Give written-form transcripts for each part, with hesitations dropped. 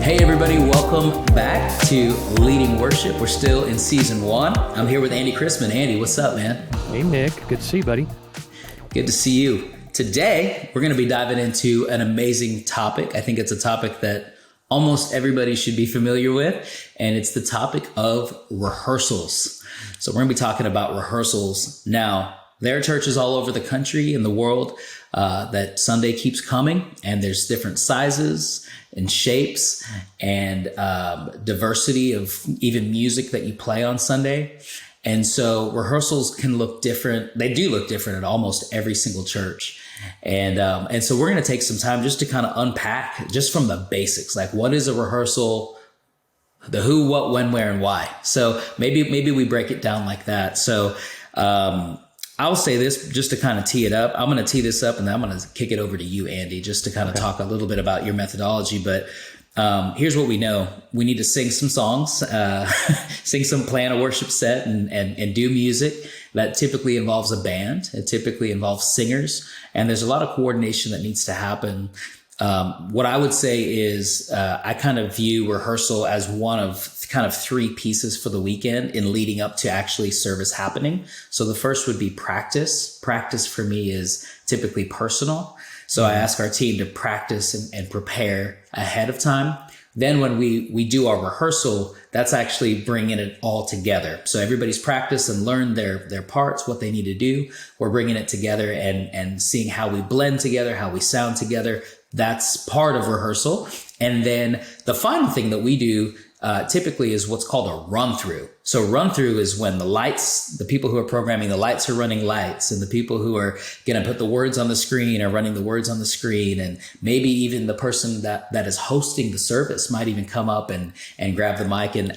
Hey everybody, welcome back to Leading Worship. We're still in season 1. I'm here with Andy Chrisman. Andy, what's up, man? Hey Nick, good to see you, buddy. Good to see you. Today, we're going to be diving into an amazing topic. I think it's a topic that almost everybody should be familiar with, and it's the topic of rehearsals. So we're going to be talking about rehearsals. Now, there are churches all over the country and the world that Sunday keeps coming, and there's different sizes and shapes and diversity of even music that you play on Sunday. And so rehearsals can look different. They do look different at almost every single church. And so we're going to take some time just to kind of unpack just from the basics, like what is a rehearsal, the who, what, when, where, and why. So maybe we break it down like that. So I'll say this just to kind of tee it up. I'm going to tee this up and then I'm going to kick it over to you, Andy, just to kind of talk a little bit about your methodology. But here's what we know. We need to sing some songs, plan a worship set and do music. That typically involves a band. It typically involves singers. And there's a lot of coordination that needs to happen. What I would say is I kind of view rehearsal as one of kind of 3 pieces for the weekend in leading up to actually service happening. So the first would be practice. Practice for me is typically personal. So I ask our team to practice and prepare ahead of time. Then when we do our rehearsal, that's actually bringing it all together. So everybody's practiced and learned their parts, what they need to do. We're bringing it together and seeing how we blend together, how we sound together. That's part of rehearsal. And then the final thing that we do typically is what's called a run through. So run through is when the people who are programming the lights are running lights, and the people who are going to put the words on the screen are running the words on the screen. And maybe even the person that is hosting the service might even come up and grab the mic and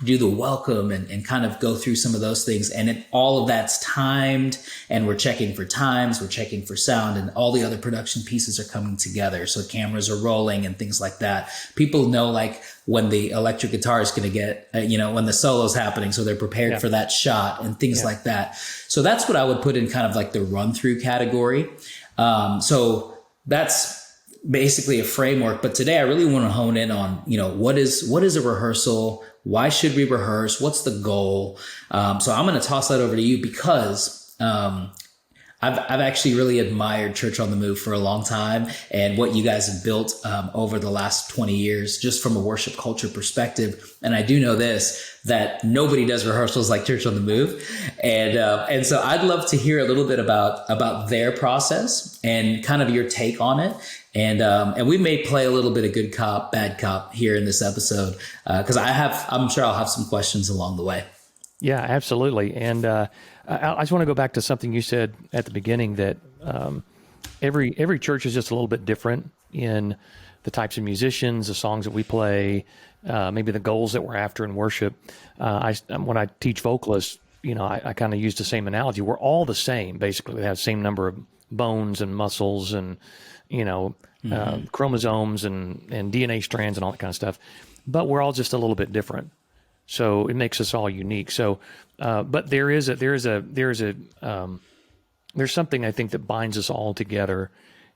do the welcome and kind of go through some of those things. And all of that's timed, and we're checking for times, we're checking for sound, and all the other production pieces are coming together. So cameras are rolling and things like that. People know like when the electric guitar is going to get, when the solo's happening. So they're prepared for that shot and things like that. So that's what I would put in kind of like the run through category. So that's basically a framework. But today I really want to hone in on, what is a rehearsal? Why should we rehearse? What's the goal? So I'm going to toss that over to you because I've actually really admired Church on the Move for a long time, and what you guys have built over the last 20 years, just from a worship culture perspective. And I do know this, that nobody does rehearsals like Church on the Move. And so I'd love to hear a little bit about their process and kind of your take on it. And we may play a little bit of good cop, bad cop here in this episode, because I'm sure I'll have some questions along the way. Yeah, absolutely. And I just want to go back to something you said at the beginning, that every church is just a little bit different in the types of musicians, the songs that we play, maybe the goals that we're after in worship. When I teach vocalists, I kind of use the same analogy. We're all the same, basically. We have the same number of bones and muscles and chromosomes and DNA strands and all that kind of stuff, but we're all just a little bit different. So it makes us all unique. So, but there's something I think that binds us all together,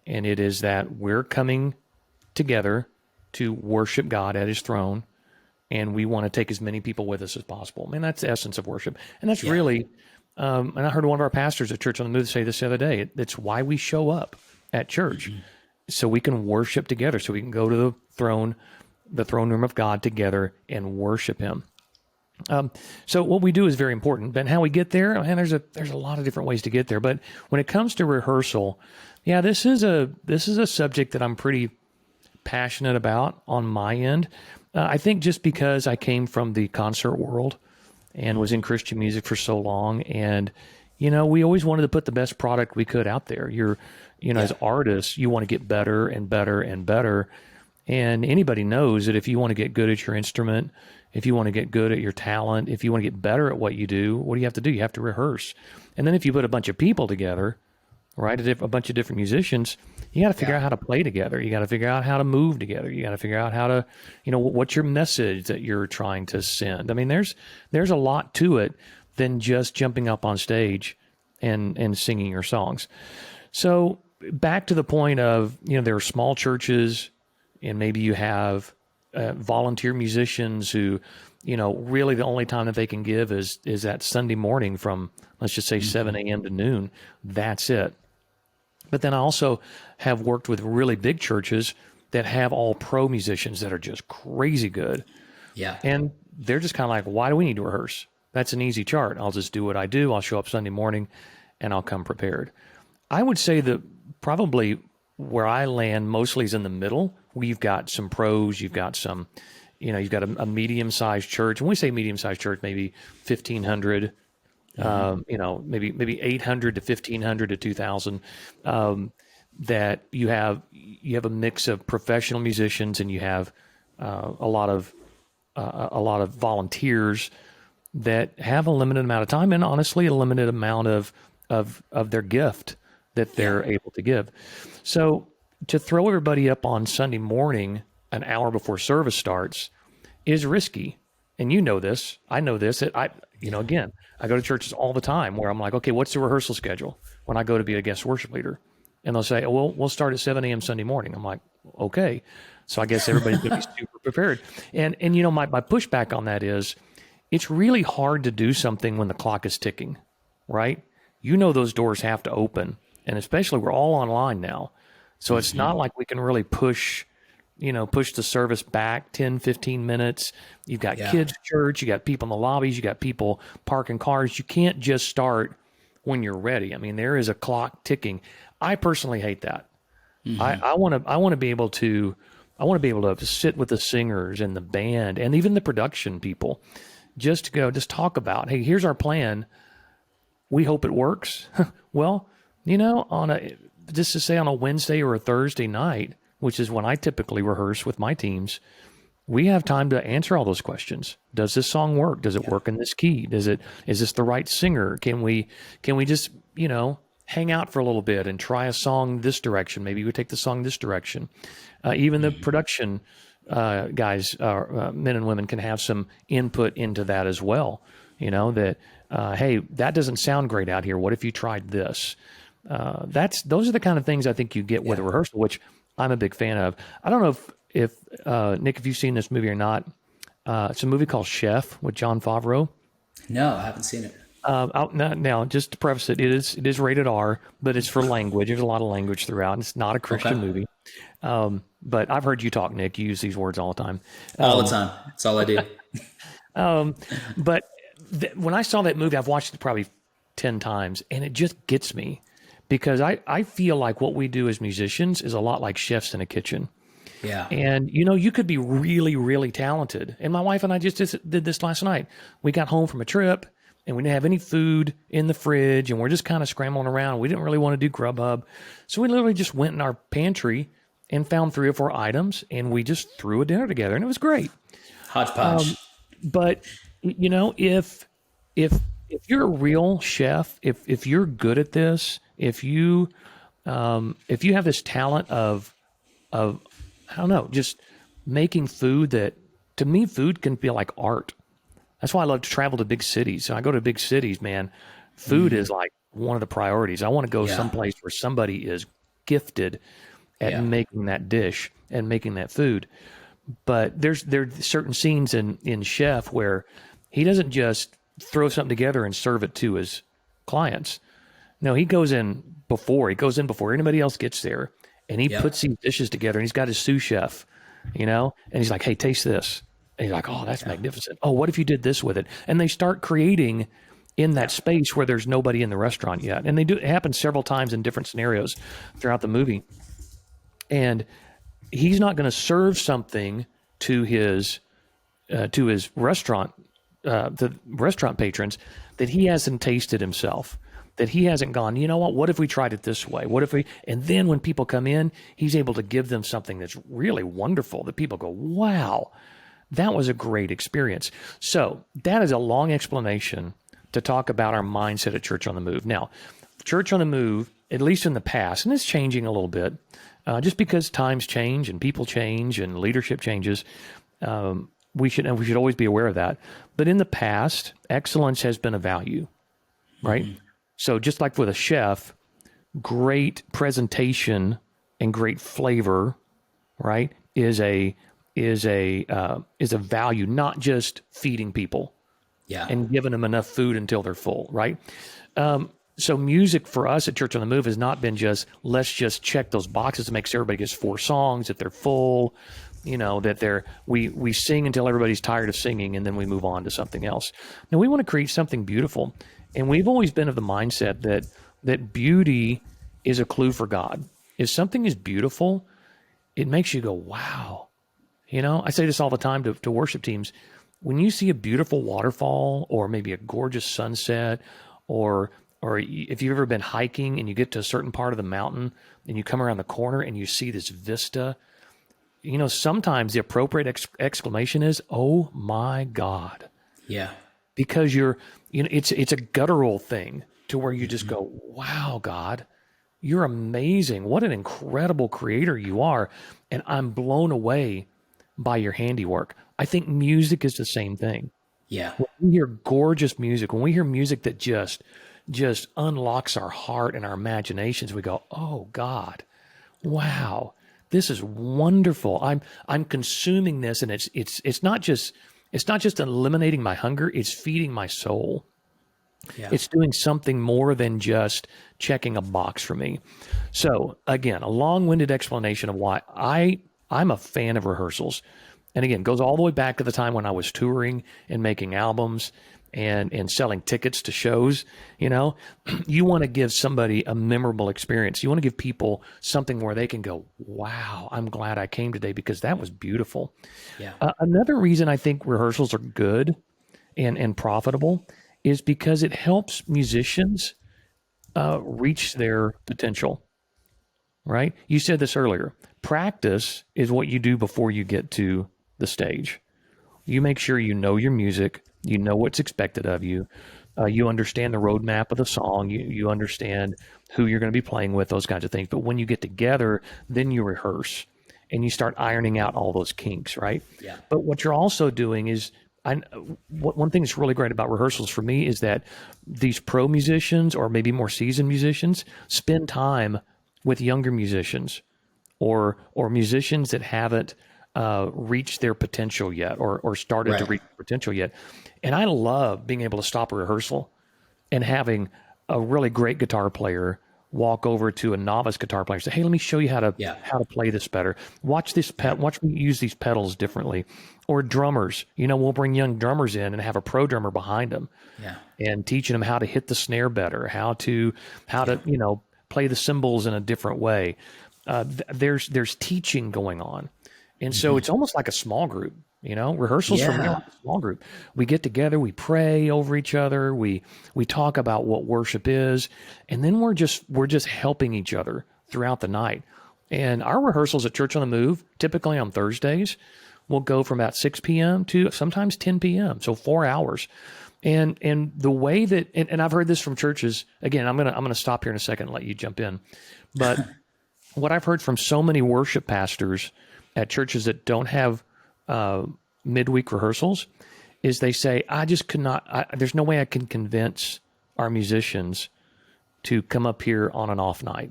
and it is that we're coming together to worship God at His throne, and we want to take as many people with us as possible. And that's the essence of worship. And that's really, and I heard one of our pastors at Church on the Move say this the other day. It's why we show up at church, so we can worship together, so we can go to the throne room of God together and worship Him. So what we do is very important, but how we get there, man, there's a lot of different ways to get there. But when it comes to rehearsal, this is a subject that I'm pretty passionate about on my end. I think just because I came from the concert world and was in Christian music for so long, and we always wanted to put the best product we could out there. As artists, you want to get better and better and better. And anybody knows that if you want to get good at your instrument, if you want to get good at your talent, if you want to get better at what you do, what do you have to do? You have to rehearse. And then if you put a bunch of people together, right, a bunch of different musicians, you got to figure out how to play together. You got to figure out how to move together. You got to figure out how to, what's your message that you're trying to send. I mean, there's a lot to it than just jumping up on stage and singing your songs. So back to the point of, there are small churches, and maybe you have volunteer musicians who, really the only time that they can give is that Sunday morning from, let's just say 7 a.m. to noon. That's it. But then I also have worked with really big churches that have all pro musicians that are just crazy good. Yeah. And they're just kind of like, why do we need to rehearse? That's an easy chart. I'll just do what I do. I'll show up Sunday morning and I'll come prepared. I would say that probably where I land mostly is in the middle, where you've got some pros, you've got some, you've got a medium-sized church. When we say medium-sized church, maybe 1,500, maybe 800 to 1,500 to 2,000, that you have a mix of professional musicians and you have a lot of volunteers that have a limited amount of time and honestly a limited amount of their gift that they're able to give. So to throw everybody up on Sunday morning an hour before service starts is risky. And you know this, I know this. Again, I go to churches all the time where I'm like, okay, what's the rehearsal schedule when I go to be a guest worship leader? And they'll say, oh, well, we'll start at 7 a.m. Sunday morning. I'm like, okay. So I guess everybody's going to be super prepared. And my pushback on that is it's really hard to do something when the clock is ticking, right? Those doors have to open. And especially we're all online now. So it's not like we can really push the service back 10, 15 minutes. You've got kids' church, you got people in the lobbies, you got people parking cars. You can't just start when you're ready. I mean, there is a clock ticking. I personally hate that. I want to be able to sit with the singers and the band and even the production people, just talk about, hey, here's our plan. We hope it works. Well, on a Wednesday or a Thursday night, which is when I typically rehearse with my teams, we have time to answer all those questions. Does this song work? Does it work in this key? Is this the right singer? Can we just, hang out for a little bit and try a song this direction? Maybe we take the song this direction. Even the production guys, men and women, can have some input into that as well. Hey, that doesn't sound great out here. What if you tried this? Those are the kind of things I think you get with a rehearsal, which I'm a big fan of. I don't know if Nick, if you've seen this movie or not. It's a movie called Chef with Jon Favreau. No, I haven't seen it. Now, just to preface it, it is rated R, but it's for language. There's a lot of language throughout. It's not a Christian movie. But I've heard you talk, Nick. You use these words all the time. All the time. That's all I do. But when I saw that movie, I've watched it probably 10 times, and it just gets me because I feel like what we do as musicians is a lot like chefs in a kitchen. Yeah. And, you could be really, really talented. And my wife and I just did this last night. We got home from a trip, and we didn't have any food in the fridge, and we're just kind of scrambling around. We didn't really want to do Grubhub. So we literally just went in our pantry and found 3 or 4 items, and we just threw a dinner together, and it was great. Hodgepodge. But, if you're a real chef, if you're good at this, if you have this talent of I don't know, just making food that, to me, food can feel like art. That's why I love to travel to big cities. When I go to big cities, man, food is like one of the priorities. I want to go someplace where somebody is gifted at making that dish and making that food. But there are certain scenes in Chef where he doesn't just throw something together and serve it to his clients. No, he goes in before anybody else gets there, and he puts these dishes together, and he's got his sous chef, and he's like, hey, taste this. And he's like, oh, that's magnificent. Oh, what if you did this with it? And they start creating in that space where there's nobody in the restaurant yet. And it happens several times in different scenarios throughout the movie. And he's not going to serve something to his restaurant, the restaurant patrons, that he hasn't tasted himself, that he hasn't gone, you know what if we tried it this way? And then when people come in, he's able to give them something that's really wonderful that people go, wow, that was a great experience. So that is a long explanation to talk about our mindset at Church on the Move. Now, Church on the Move, at least in the past, and it's changing a little bit, just because times change and people change and leadership changes, we should always be aware of that. But in the past, excellence has been a value, right? Mm-hmm. So just like with a chef, great presentation and great flavor, right, is a is a value, not just feeding people Yeah. and giving them enough food until they're full, right? So music for us at Church on the Move has not been just, let's just check those boxes to make sure everybody gets 4 songs, that they're full, that we sing until everybody's tired of singing, and then we move on to something else. Now, we want to create something beautiful. And we've always been of the mindset that beauty is a clue for God. If something is beautiful, it makes you go, wow. I say this all the time to worship teams. When you see a beautiful waterfall or maybe a gorgeous sunset, or if you've ever been hiking and you get to a certain part of the mountain and you come around the corner and you see this vista, sometimes the appropriate exclamation is, "Oh my God." Yeah. Because it's a guttural thing to where you just go, "Wow, God, you're amazing. What an incredible creator you are. And I'm blown away by your handiwork." I think music is the same thing. Yeah. When we hear gorgeous music, when we hear music that just unlocks our heart and our imaginations, we go, "Oh God, wow, this is wonderful. I'm consuming this, and it's not just eliminating my hunger, it's feeding my soul." Yeah. It's doing something more than just checking a box for me. So again, a long-winded explanation of why I'm a fan of rehearsals. And again, goes all the way back to the time when I was touring and making albums and selling tickets to shows. You want to give somebody a memorable experience. You want to give people something where they can go, "Wow, I'm glad I came today because that was beautiful." Yeah. Another reason I think rehearsals are good and profitable is because it helps musicians reach their potential, right? You said this earlier. Practice is what you do before you get to the stage. You make sure you know your music, you know what's expected of you, you understand the roadmap of the song, you understand who you're going to be playing with, those kinds of things. But when you get together, then you rehearse and you start ironing out all those kinks, right? Yeah. But what you're also doing is, one thing that's really great about rehearsals for me is that these pro musicians or maybe more seasoned musicians spend time with younger musicians or musicians that haven't reached their potential yet or started to Right. reach potential yet. And I love being able to stop a rehearsal and having a really great guitar player walk over to a novice guitar player and say, "Hey, let me show you how to play this better. Watch watch me use these pedals differently." Or drummers, we'll bring young drummers in and have a pro drummer behind them, Yeah. and teaching them how to hit the snare better, how to play the cymbals in a different way. There's teaching going on, and so it's almost like a small group. Rehearsals for me are like a small group. We get together, we pray over each other, we talk about what worship is, and then we're just helping each other throughout the night. And our rehearsals at Church on the Move, typically on Thursdays, will go from about 6 p.m. to sometimes 10 p.m. So 4 hours. And the way that, and I've heard this from churches, again, I'm gonna stop here in a second and let you jump in. But what I've heard from so many worship pastors at churches that don't have midweek rehearsals is they say, "I just could not, there's no way I can convince our musicians to come up here on an off night.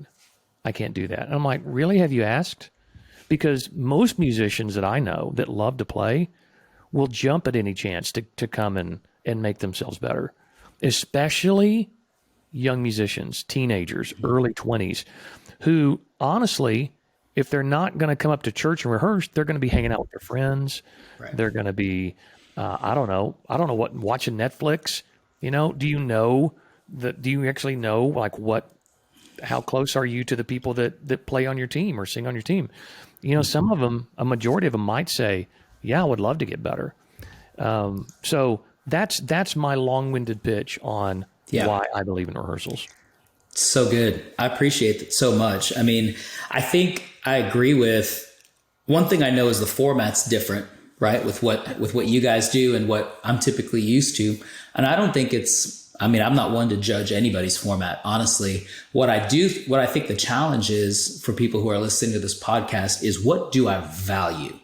I can't do that." And I'm like, "Really? Have you asked?" Because most musicians that I know that love to play will jump at any chance to come and make themselves better, especially young musicians, teenagers, early 20s, who honestly, if they're not going to come up to church and rehearse, they're going to be hanging out with their friends. Right. They're going to be, I don't know what, watching Netflix. Do you actually know like how close are you to the people that play on your team or sing on your team? Some of them, a majority of them might say, "Yeah, I would love to get better." So that's my long-winded pitch on why I believe in rehearsals. So good. I appreciate it so much. I mean, I think I agree with one thing I know is the format's different, right? With what you guys do and what I'm typically used to. And I don't think I'm not one to judge anybody's format. Honestly, what I think the challenge is for people who are listening to this podcast is, what do I value?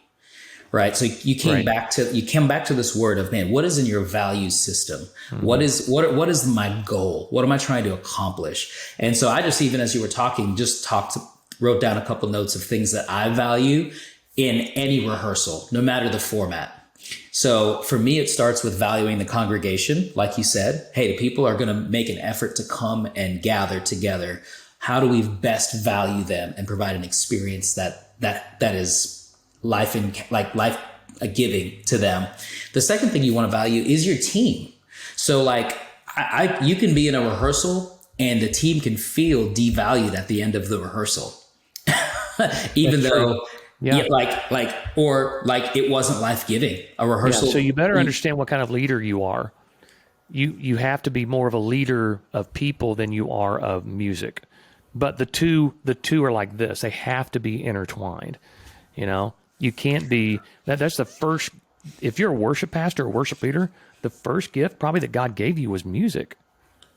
Right. So you came back to this word of, man, what is in your value system? Mm-hmm. What is my goal? What am I trying to accomplish? And so I just, even as you were talking, wrote down a couple notes of things that I value. in any rehearsal, no matter the format. So for me, it starts with valuing the congregation. Like you said, hey, the people are going to make an effort to come and gather together. How do we best value them and provide an experience that is life giving to them? The second thing you want to value is your team. So like you can be in a rehearsal and the team can feel devalued at the end of the rehearsal, even That's though true. Yeah. like it wasn't life giving. A rehearsal. Yeah, so you better understand what kind of leader you are. You have to be more of a leader of people than you are of music. But the two are like this. They have to be intertwined. You know, you can't be that's the first. If you're a worship pastor or worship leader, the first gift probably that God gave you was music.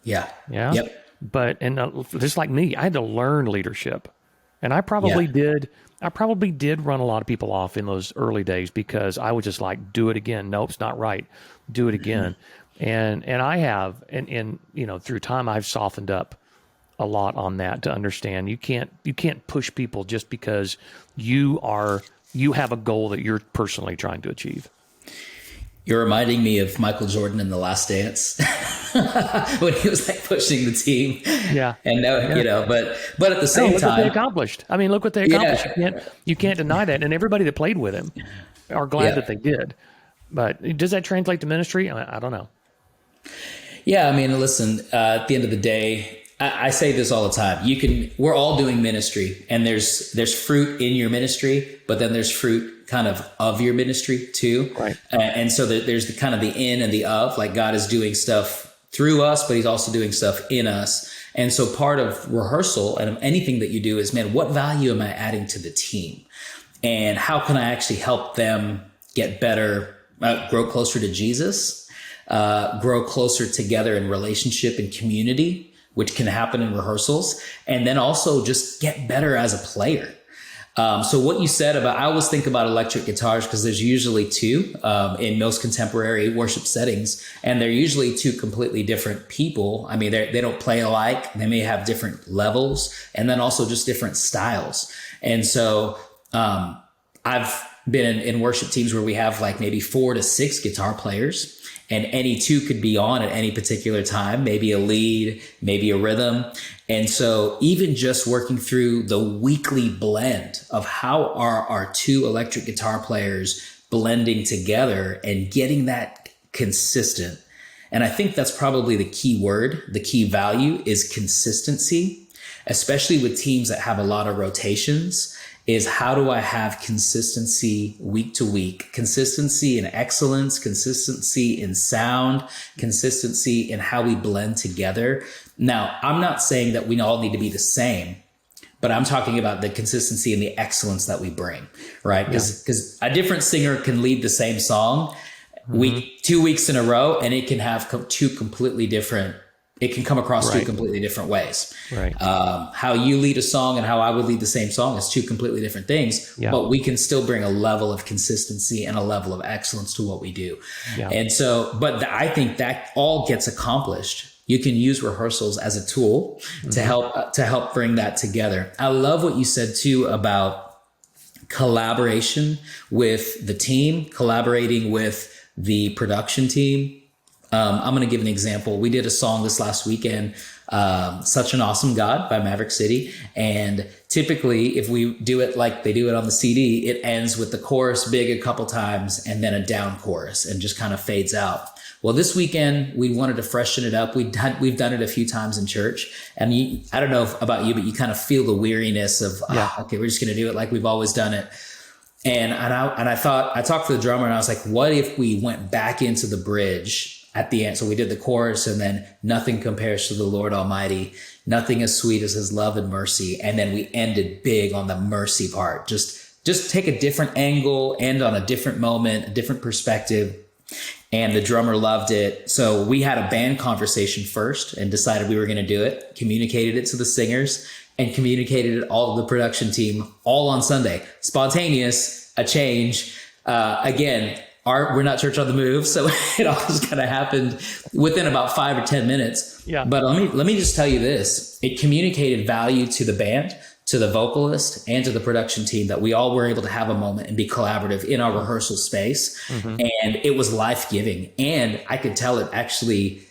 Yeah. Yeah. Yep. But just like me, I had to learn leadership, and I probably did. I probably did run a lot of people off in those early days because I was just like, do it again. Nope, it's not right. Do it again. And I have, and you know, through time I've softened up a lot on that to understand you can't push people just because you have a goal that you're personally trying to achieve. You're reminding me of Michael Jordan in The Last Dance when he was like pushing the team. Yeah. And you know, but at the same look time, what they accomplished. I mean, look what they accomplished. You can't deny that. And everybody that played with him are glad that they did. But does that translate to ministry? I don't know. Yeah, I mean, listen, at the end of the day, I say this all the time. We're all doing ministry, and there's fruit in your ministry, but then there's fruit kind of your ministry too. Right. And so there's the kind of the in and the of, like God is doing stuff through us, but he's also doing stuff in us. And so part of rehearsal and anything that you do is, man, what value am I adding to the team? And how can I actually help them get better, grow closer to Jesus, grow closer together in relationship and community, which can happen in rehearsals, and then also just get better as a player. So what you said about, I always think about electric guitars because there's usually two in most contemporary worship settings, and they're usually two completely different people. I mean, they don't play alike. They may have different levels and then also just different styles. And so I've been in worship teams where we have like maybe 4 to 6 guitar players, and any two could be on at any particular time, maybe a lead, maybe a rhythm. And so even just working through the weekly blend of how are our 2 electric guitar players blending together and getting that consistent. And I think that's probably the key word, the key value is consistency, especially with teams that have a lot of rotations. Is how do I have consistency week to week, consistency in excellence, consistency in sound, consistency in how we blend together. Now, I'm not saying that we all need to be the same, but I'm talking about the consistency and the excellence that we bring, right? Because a different singer can lead the same song 2 weeks in a row, and it can have it can come across 2 completely different ways. Right. How you lead a song and how I would lead the same song is 2 completely different things, but we can still bring a level of consistency and a level of excellence to what we do. Yeah. And so, I think that all gets accomplished. You can use rehearsals as a tool to help bring that together. I love what you said too about collaboration with the team, collaborating with the production team. I'm going to give an example. We did a song this last weekend, Such an Awesome God by Maverick City. And typically, if we do it like they do it on the CD, it ends with the chorus big a couple times and then a down chorus and just kind of fades out. Well, this weekend, we wanted to freshen it up. We've done it a few times in church. And I don't know about you, but you kind of feel the weariness of, okay, we're just going to do it like we've always done it. And I talked to the drummer and I was like, what if we went back into the bridge at the end? So we did the chorus and then nothing compares to the Lord Almighty, nothing as sweet as his love and mercy. And then we ended big on the mercy part. Just take a different angle, end on a different moment, a different perspective. And the drummer loved it. So we had a band conversation first and decided we were going to do it, communicated it to the singers and communicated it all to the production team all on Sunday. Spontaneous, a change. Again, we're not church on the move, so it all just kind of happened within about 5 or 10 minutes. Yeah. But let me just tell you this: it communicated value to the band, to the vocalist and to the production team that we all were able to have a moment and be collaborative in our rehearsal space. And it was life-giving. And I could tell it actually,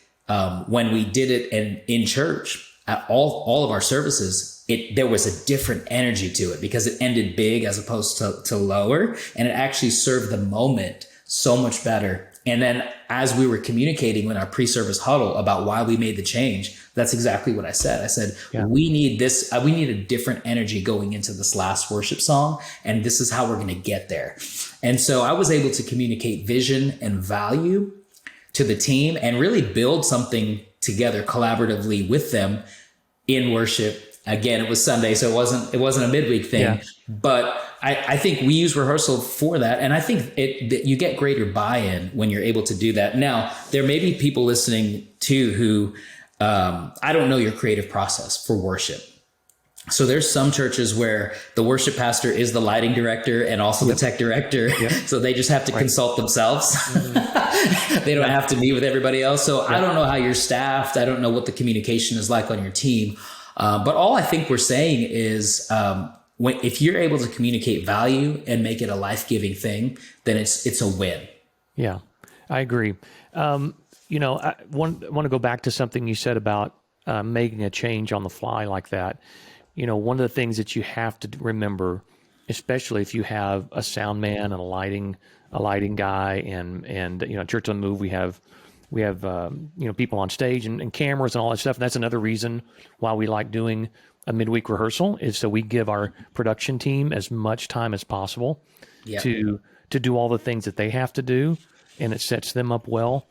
when we did it in church at all of our services, there was a different energy to it because it ended big as opposed to lower. And it actually served the moment so much better. And then as we were communicating in our pre-service huddle about why we made the change, that's exactly what I said. I said, we need this, we need a different energy going into this last worship song. And this is how we're going to get there. And so I was able to communicate vision and value to the team and really build something together collaboratively with them in worship. Again, it was Sunday, so it wasn't a midweek thing, but I think we use rehearsal for that. And I think that you get greater buy-in when you're able to do that. Now, there may be people listening too who, I don't know your creative process for worship. So there's some churches where the worship pastor is the lighting director and also the tech director. So they just have to consult themselves. They don't have to meet with everybody else. So I don't know how you're staffed. I don't know what the communication is like on your team. But all I think we're saying is, if you're able to communicate value and make it a life-giving thing, then it's a win. Yeah, I agree. I want to go back to something you said about making a change on the fly like that. One of the things that you have to remember, especially if you have a sound man and a lighting guy, and Church on the Move, we have people on stage and cameras and all that stuff. And that's another reason why we like doing a midweek rehearsal, is so we give our production team as much time as possible to do all the things that they have to do, and it sets them up well.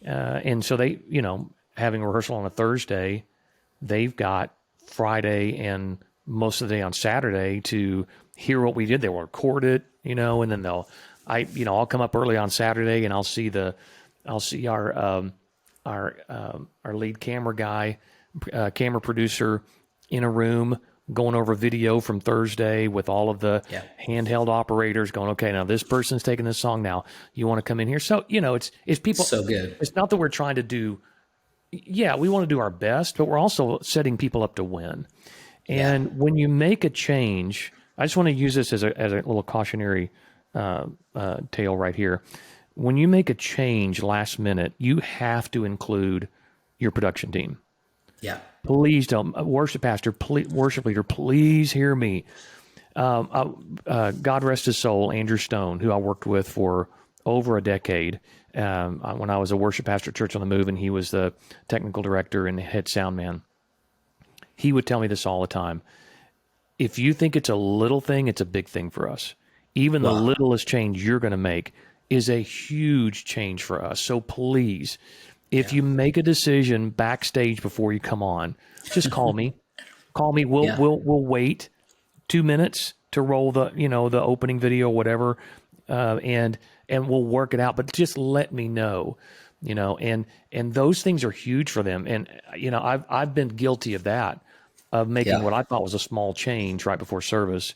And so they, having a rehearsal on a Thursday, they've got Friday and most of the day on Saturday to hear what we did. They will record it, and then I'll come up early on Saturday and I'll see our lead camera guy, camera producer in a room going over video from Thursday with all of the handheld operators going, okay, now this person's taking this song. Now you want to come in here. So, it's people. So good. It's not that we're trying to do, we want to do our best, but we're also setting people up to win. And when you make a change, I just want to use this as a little cautionary tale right here. When you make a change last minute, you have to include your production team. Yeah. Please don't, worship pastor, worship leader, please hear me. God rest his soul, Andrew Stone, who I worked with for over a decade when I was a worship pastor at Church on the Move, and he was the technical director and head sound man. He would tell me this all the time. If you think it's a little thing, it's a big thing for us. Even the littlest change you're going to make is a huge change for us. So please, if you make a decision backstage before you come on, just call me. Call me. We'll wait 2 minutes to roll the opening video, whatever, and we'll work it out. But just let me know, and those things are huge for them. And I've been guilty of that, of making what I thought was a small change right before service,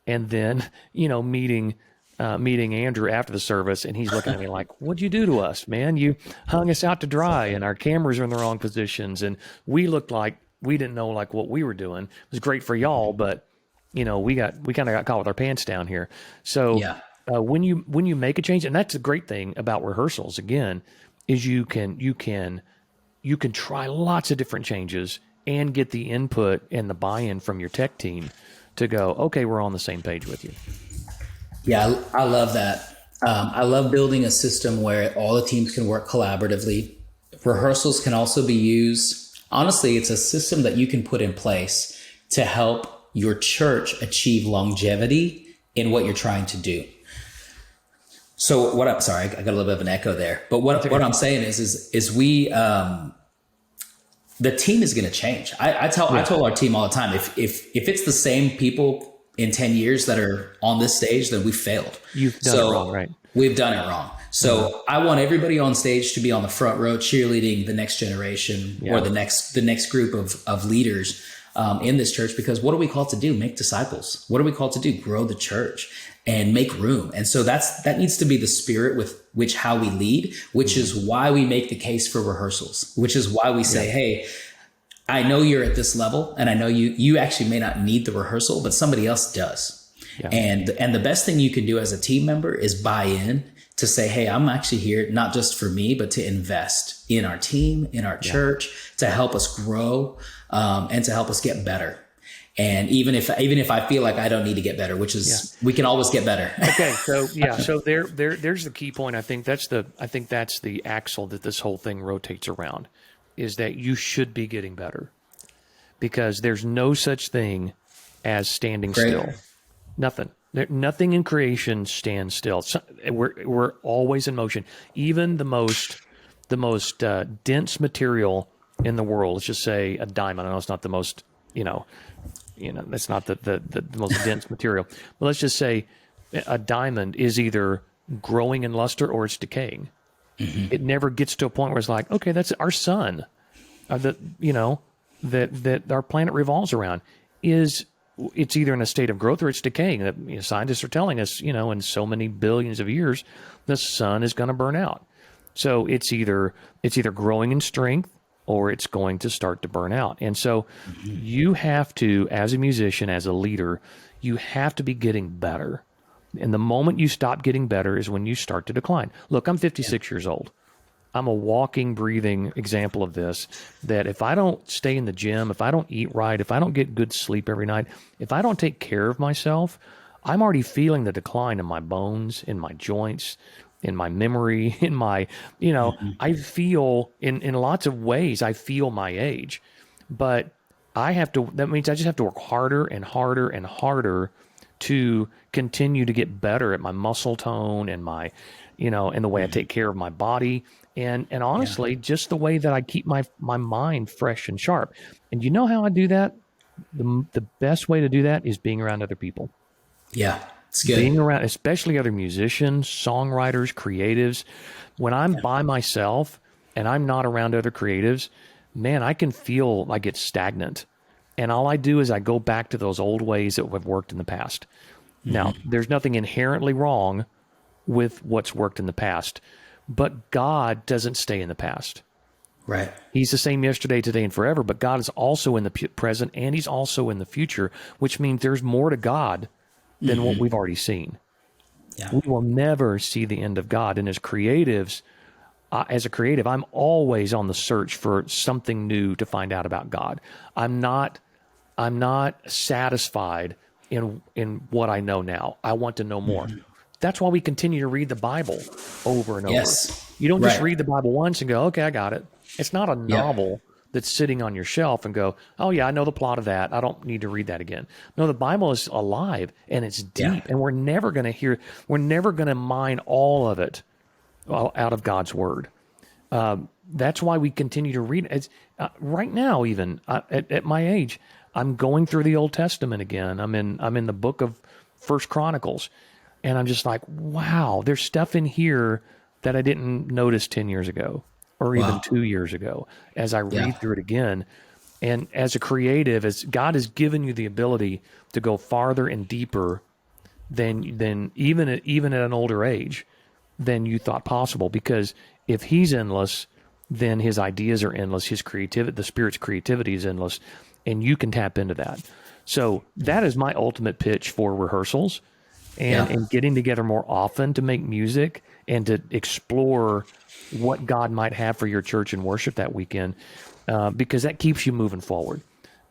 and then meeting Andrew after the service, and he's looking at me like, "What'd you do to us, man? You hung us out to dry, and our cameras are in the wrong positions, and we looked like we didn't know like what we were doing. It was great for y'all, but we kind of got caught with our pants down here." So when you make a change, and that's the great thing about rehearsals again, is you can try lots of different changes and get the input and the buy-in from your tech team to go, okay, we're on the same page with you. Yeah, I love that. I love building a system where all the teams can work collaboratively. Rehearsals can also be used. Honestly, it's a system that you can put in place to help your church achieve longevity in what you're trying to do. So I got a little bit of an echo there, but what I'm saying is we, the team is going to change. I told our team all the time, if it's the same people in 10 years that are on this stage, then we failed. You've done it wrong, right? We've done it wrong. So I want everybody on stage to be on the front row cheerleading the next generation or the next group of leaders in this church, because what are we called to do? Make disciples. What are we called to do? Grow the church and make room. And so that needs to be the spirit with which how we lead, which is why we make the case for rehearsals, which is why we say, hey, I know you're at this level, and I know you actually may not need the rehearsal, but somebody else does. Yeah. And the best thing you can do as a team member is buy in to say, hey, I'm actually here not just for me, but to invest in our team, in our church, to help us grow, and to help us get better. And even if I feel like I don't need to get better, which is we can always get better. Okay, so there's the key point. I think that's the axle that this whole thing rotates around, is that you should be getting better, because there's no such thing as standing still. Nothing in creation stands still. We're always in motion. Even the most dense material in the world. Let's just say a diamond. I know it's not the most that's not the most dense material. But let's just say a diamond is either growing in luster or it's decaying. Mm-hmm. It never gets to a point where it's like, okay, that's our sun, that our planet revolves around. It's either in a state of growth or it's decaying. That scientists are telling us, in so many billions of years, the sun is going to burn out. So it's either growing in strength or it's going to start to burn out. And so you have to, as a musician, as a leader, you have to be getting better. And the moment you stop getting better is when you start to decline. Look, I'm 56 years old. I'm a walking, breathing example of this, that if I don't stay in the gym, if I don't eat right, if I don't get good sleep every night, if I don't take care of myself, I'm already feeling the decline in my bones, in my joints, in my memory, in my, I feel in lots of ways, I feel my age, but that means I just have to work harder and harder and harder to continue to get better at my muscle tone and my, and the way I take care of my body. And honestly, just the way that I keep my mind fresh and sharp. And you know how I do that? The best way to do that is being around other people. Yeah. It's good. Being around, especially other musicians, songwriters, creatives. When I'm by myself and I'm not around other creatives, man, I can feel I get stagnant. And all I do is I go back to those old ways that have worked in the past. Mm-hmm. Now, there's nothing inherently wrong with what's worked in the past, but God doesn't stay in the past. Right. He's the same yesterday, today, and forever, but God is also in the present and he's also in the future, which means there's more to God than what we've already seen. Yeah. We will never see the end of God. And as creatives, as a creative, I'm always on the search for something new to find out about God. I'm not satisfied in what I know now. I want to know more. Mm-hmm. That's why we continue to read the Bible over and over. Yes. You don't just read the Bible once and go, okay, I got it. It's not a novel that's sitting on your shelf and go, oh yeah, I know the plot of that. I don't need to read that again. No, the Bible is alive and it's deep, and we're never going to mine all of it out of God's word. That's why we continue to read it. Right now, even at my age, I'm going through the Old Testament again. I'm in the book of First Chronicles, and I'm just like, wow, there's stuff in here that I didn't notice 10 years ago. Or even 2 years ago, as I read through it again. And as a creative, as God has given you the ability to go farther and deeper than even at an older age than you thought possible. Because if he's endless, then his ideas are endless. His creativity, the Spirit's creativity is endless, and you can tap into that. So that is my ultimate pitch for rehearsals and getting together more often to make music and to explore what God might have for your church and worship that weekend, because that keeps you moving forward.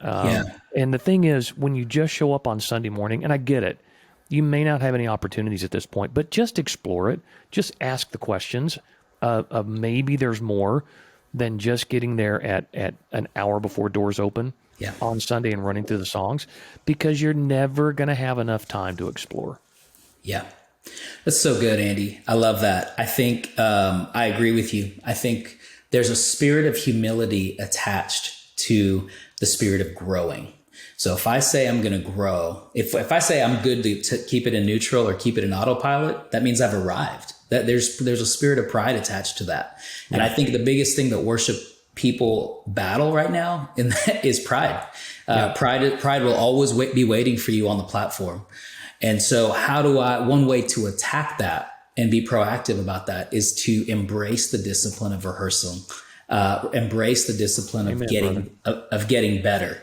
And the thing is, when you just show up on Sunday morning, and I get it, you may not have any opportunities at this point, but just explore it. Just ask the questions of maybe there's more than just getting there at an hour before doors open on Sunday and running through the songs, because you're never going to have enough time to explore. Yeah. That's so good, Andy. I love that. I think I agree with you. I think there's a spirit of humility attached to the spirit of growing. So if I say I'm going to grow, if I say I'm good to keep it in neutral or keep it in autopilot, that means I've arrived. That there's a spirit of pride attached to that. And I think the biggest thing that worship people battle right now is pride. Pride will always be waiting for you on the platform. And so one way to attack that and be proactive about that is to embrace the discipline of rehearsal embrace the discipline of Amen, brother. getting better.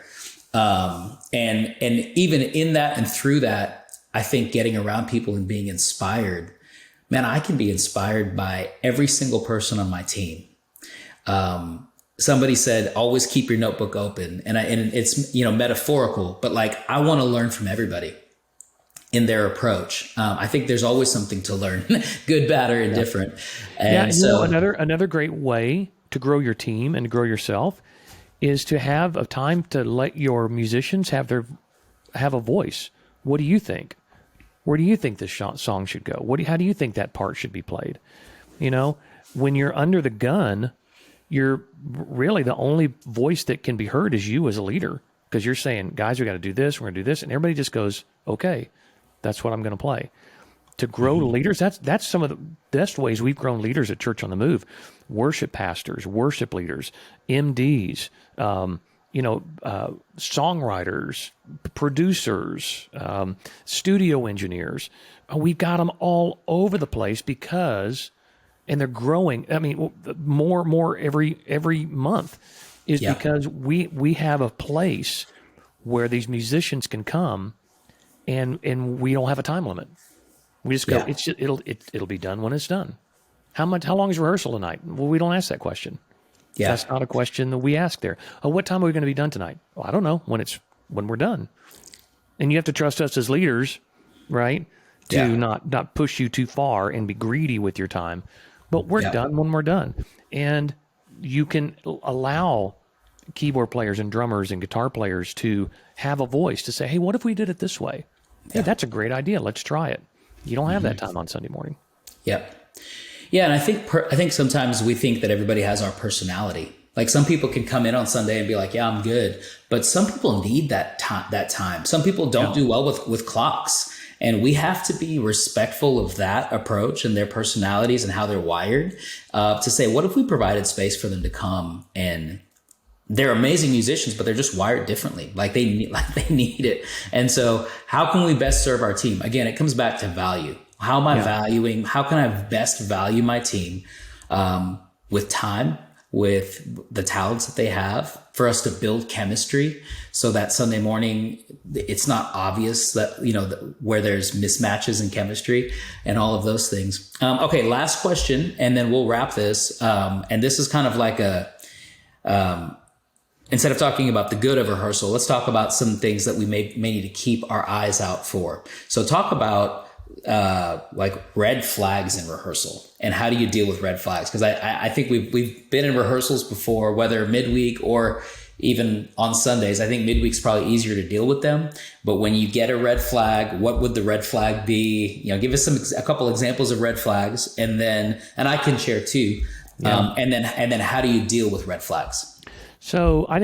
And even in that and through that, I think getting around people and being inspired, man, I can be inspired by every single person on my team. Somebody said, always keep your notebook open. And it's, metaphorical, but like, I want to learn from everybody in their approach. I think there's always something to learn, good, bad, or indifferent. And another great way to grow your team and to grow yourself is to have a time to let your musicians have a voice. What do you think? Where do you think this song should go? How do you think that part should be played? When you're under the gun, you're really the only voice that can be heard is you as a leader, because you're saying, guys, we got to do this, we're going to do this, and everybody just goes, okay, that's what I'm going to play. To grow leaders, that's some of the best ways we've grown leaders at Church on the Move. Worship pastors, worship leaders, MDs, songwriters, producers, studio engineers. We've got them all over the place and they're growing. I mean, more every month is because we have a place where these musicians can come, and we don't have a time limit. We just go. It'll be done when it's done. How long is rehearsal tonight? Well, we don't ask that question. Yeah. That's not a question that we ask there. Oh, what time are we going to be done tonight? Well, I don't know. When we're done. And you have to trust us as leaders, right? To not push you too far and be greedy with your time. But we're done when we're done. And you can allow keyboard players and drummers and guitar players to have a voice to say, hey, what if we did it this way? Hey, that's a great idea. Let's try it. You don't have that time on Sunday morning. Yep. Yeah, and I think sometimes we think that everybody has our personality. Like some people can come in on Sunday and be like, yeah, I'm good. But some people need that time. Some people don't do well with clocks. And we have to be respectful of that approach and their personalities and how they're wired, to say, what if we provided space for them to come? And they're amazing musicians, but they're just wired differently. Like they need it. And so how can we best serve our team? Again, it comes back to value. How am I valuing? How can I best value my team with time, with the talents that they have, for us to build chemistry so that Sunday morning, it's not obvious that, where there's mismatches in chemistry and all of those things. Okay, last question, and then we'll wrap this. And this is kind of like instead of talking about the good of rehearsal, let's talk about some things that we may need to keep our eyes out for. So talk about like red flags in rehearsal, and how do you deal with red flags? Because I think we've been in rehearsals before, whether midweek or even on Sundays. I think midweek's probably easier to deal with them. But when you get a red flag, what would the red flag be? Give us a couple examples of red flags, and I can share too. And then how do you deal with red flags? So I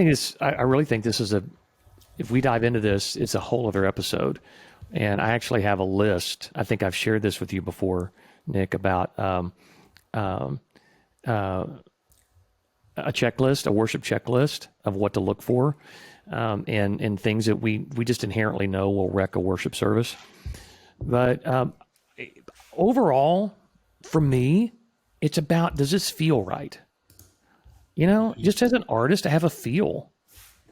really think this is if we dive into this, it's a whole other episode. And I actually have a list. I think I've shared this with you before, Nick, about a checklist, a worship checklist of what to look for, and things that we just inherently know will wreck a worship service. But overall, for me, it's about, does this feel right? Just as an artist, I have a feel.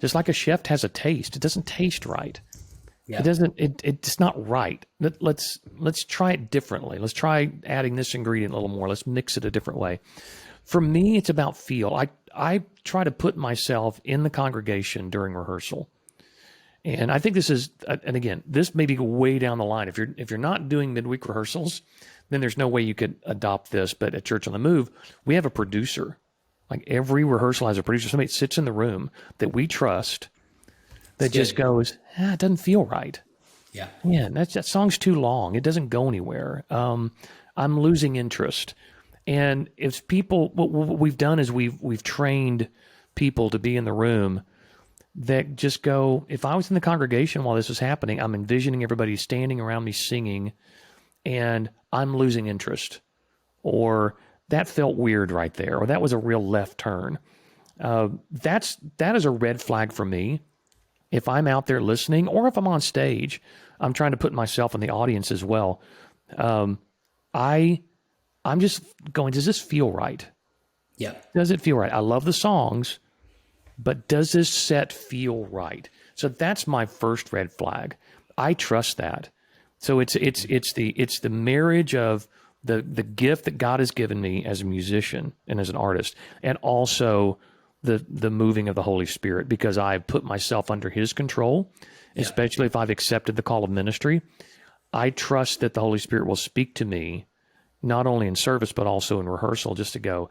Just like a chef has a taste. It doesn't taste right. Yeah. It doesn't. It's not right. Let's try it differently. Let's try adding this ingredient a little more. Let's mix it a different way. For me, it's about feel. I try to put myself in the congregation during rehearsal, and I think this is. And again, this may be way down the line. If you're not doing midweek rehearsals, then there's no way you could adopt this. But at Church on the Move, we have a producer. Like every rehearsal has a producer. Somebody sits in the room that we trust. That just goes, it doesn't feel right. Yeah. Man, that song's too long. It doesn't go anywhere. I'm losing interest. And if people, what we've done is we've trained people to be in the room that just go, if I was in the congregation while this was happening, I'm envisioning everybody standing around me singing, and I'm losing interest. Or that felt weird right there. Or that was a real left turn. That is a red flag for me. If I'm out there listening, or if I'm on stage, I'm trying to put myself in the audience as well. I'm just going, does this feel right? Yeah. Does it feel right? I love the songs, but does this set feel right? So that's my first red flag. I trust that. So it's the marriage of the gift that God has given me as a musician and as an artist, and also the moving of the Holy Spirit, because I've put myself under His control, Yeah. especially if I've accepted the call of ministry. I trust that the Holy Spirit will speak to me, not only in service, but also in rehearsal, just to go,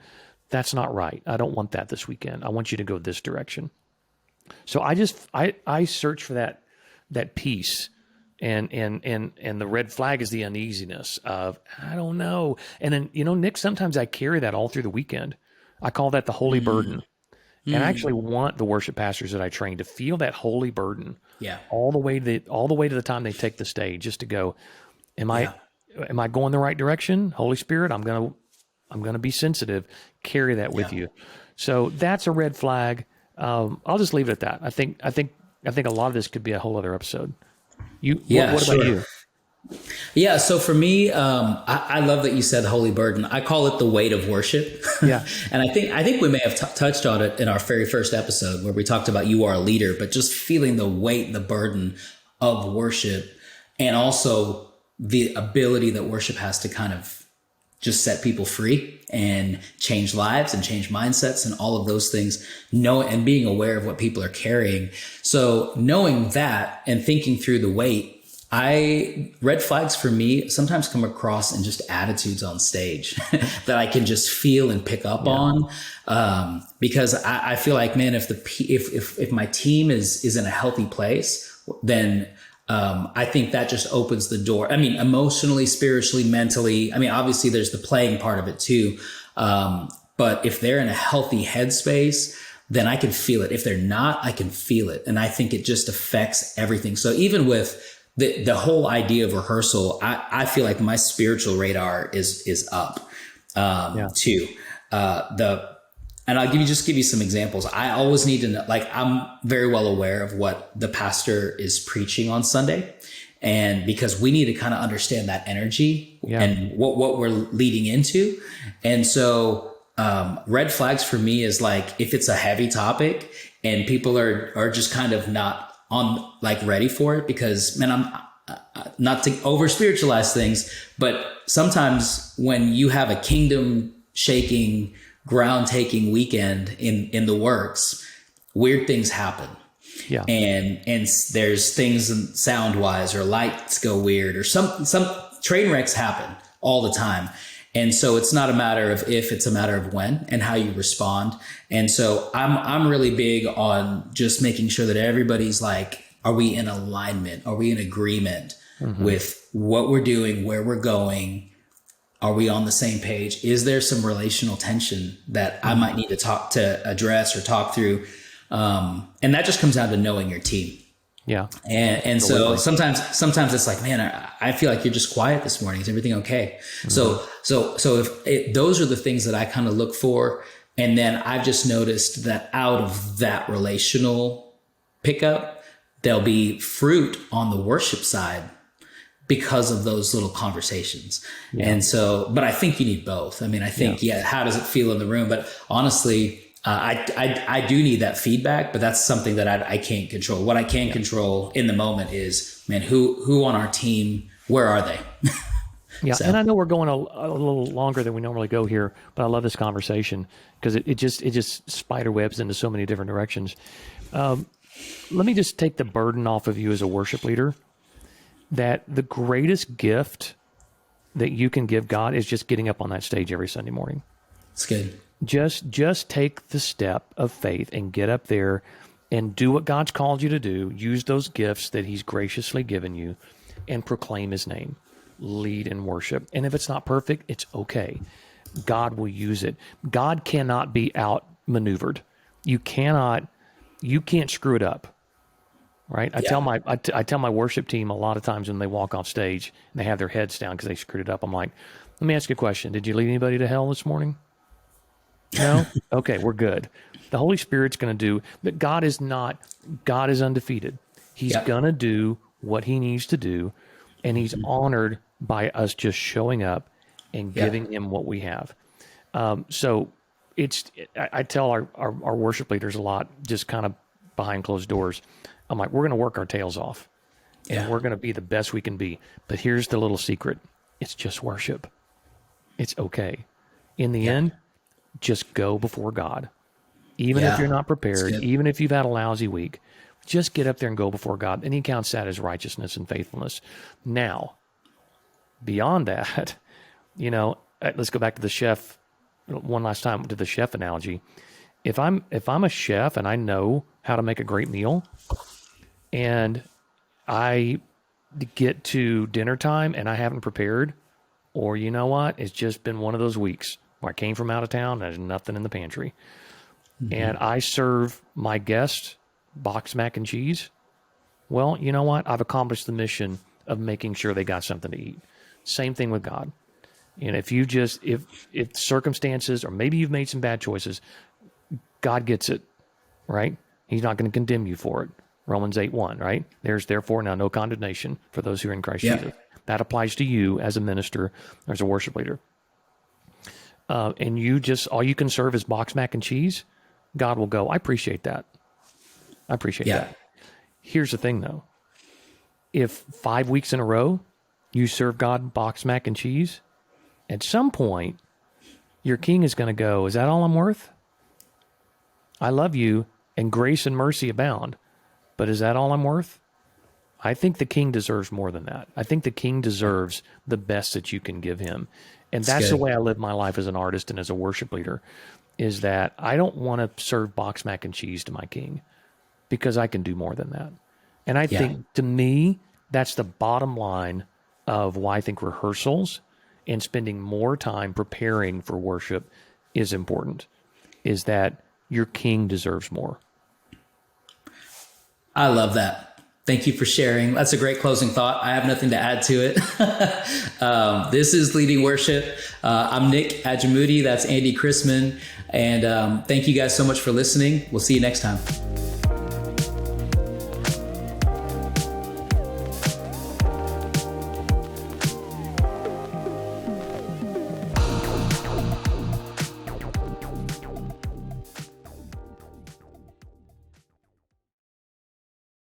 that's not right. I don't want that this weekend. I want you to go this direction. So I search for that peace, and the red flag is the uneasiness of, I don't know. And then, Nick, sometimes I carry that all through the weekend. I call that the holy burden. And I actually want the worship pastors that I train to feel that holy burden Yeah. all the way to the time they take the stage, just to go, am I Yeah. am I going the right direction? Holy Spirit, I'm gonna be sensitive. Carry that with Yeah. you. So that's a red flag. I'll just leave it at that. I think a lot of this could be a whole other episode. Yeah, What about sure. you? Yeah, so for me, I love that you said holy burden. I call it the weight of worship, Yeah, and I think we may have touched on it in our very first episode where we talked about you are a leader, but just feeling the weight, the burden of worship, and also the ability that worship has to kind of just set people free and change lives and change mindsets and all of those things, and being aware of what people are carrying. So knowing that and thinking through the weight, red flags for me sometimes come across in just attitudes on stage that I can just feel and pick up on. Because I feel like, man, if my team is in a healthy place, then I think that just opens the door. I mean, emotionally, spiritually, mentally. I mean, obviously there's the playing part of it too. But if they're in a healthy headspace, then I can feel it. If they're not, I can feel it. And I think it just affects everything. So even with the whole idea of rehearsal, I feel like my spiritual radar is up, too. And I'll give you some examples. I always need to know, like, I'm very well aware of what the pastor is preaching on Sunday. And because we need to kind of understand that energy and what we're leading into. And so, red flags for me is like, if it's a heavy topic and people are just kind of not on, like, ready for it, because, man, I'm not to over spiritualize things, but sometimes when you have a kingdom shaking, ground taking weekend in the works, weird things happen. yeah, And there's things sound wise, or lights go weird, or some train wrecks happen all the time. And so it's not a matter of if, it's a matter of when and how you respond. And so I'm really big on just making sure that everybody's like, are we in alignment? Are we in agreement with what we're doing, where we're going? Are we on the same page? Is there some relational tension that I might need to address or talk through? And that just comes down to knowing your team. yeah, And so sometimes it's like, man, I feel like you're just quiet this morning. Is everything okay? So if those are the things that I kind of look for. And then I've just noticed that out of that relational pickup, there'll be fruit on the worship side because of those little conversations. And so, but I think you need both. I mean, I think, how does it feel in the room? But honestly, I do need that feedback, but that's something that I can't control. What I can control in the moment is, man, who on our team, where are they? yeah. So. And I know we're going a little longer than we normally go here, but I love this conversation because it just spider webs into so many different directions. Let me just take the burden off of you as a worship leader, that the greatest gift that you can give God is just getting up on that stage every Sunday morning. It's good. Just take the step of faith and get up there and do what God's called you to do. Use those gifts that He's graciously given you and proclaim His name. Lead in worship. And if it's not perfect, it's okay. God will use it. God cannot be outmaneuvered. You can't screw it up. Right? I tell my worship team a lot of times when they walk off stage and they have their heads down because they screwed it up. I'm like, let me ask you a question. Did you lead anybody to hell this morning? No? Okay, we're good. The Holy Spirit's going to do, but God is undefeated. He's going to do what He needs to do, and He's honored by us just showing up and giving Him what we have. So I tell our worship leaders a lot, just kind of behind closed doors. I'm like, we're going to work our tails off and Yeah. we're going to be the best we can be. But here's the little secret. It's just worship. It's okay. In the Yeah. end, just go before God. Even if you're Yeah. not It's prepared, good. even if you've had a lousy week, just get up there and go before God. And he counts that as righteousness and faithfulness. Now, beyond that, let's go back to the chef one last time, to the chef analogy. If I'm a chef and I know how to make a great meal, and I get to dinner time and I haven't prepared, or you know what, it's just been one of those weeks where I came from out of town and there's nothing in the pantry, and I serve my guest boxed mac and cheese, well, you know what, I've accomplished the mission of making sure they got something to eat. Same thing with God. And if circumstances, or maybe you've made some bad choices, God gets it, right? He's not going to condemn you for it. Romans 8:1, right? There's therefore now no condemnation for those who are in Christ Yeah. Jesus. That applies to you as a minister, as a worship leader. And all you can serve is boxed mac and cheese. God will go, I appreciate that. I appreciate Yeah. that. Here's the thing though. If 5 weeks in a row you serve God boxed mac and cheese, at some point your king is going to go, is that all I'm worth? I love you and grace and mercy abound, but is that all I'm worth? I think the king deserves more than that. I think the king deserves the best that you can give him. And It's that's the good. way I live my life as an artist and as a worship leader, is that I don't want to serve boxed mac and cheese to my king, because I can do more than that. And I Yeah. think, to me, that's the bottom line of why I think rehearsals and spending more time preparing for worship is important, is that your king deserves more. I love that. Thank you for sharing. That's a great closing thought. I have nothing to add to it. This is Leading Worship. I'm Nick Adjamudi. That's Andy Chrisman. And thank you guys so much for listening. We'll see you next time.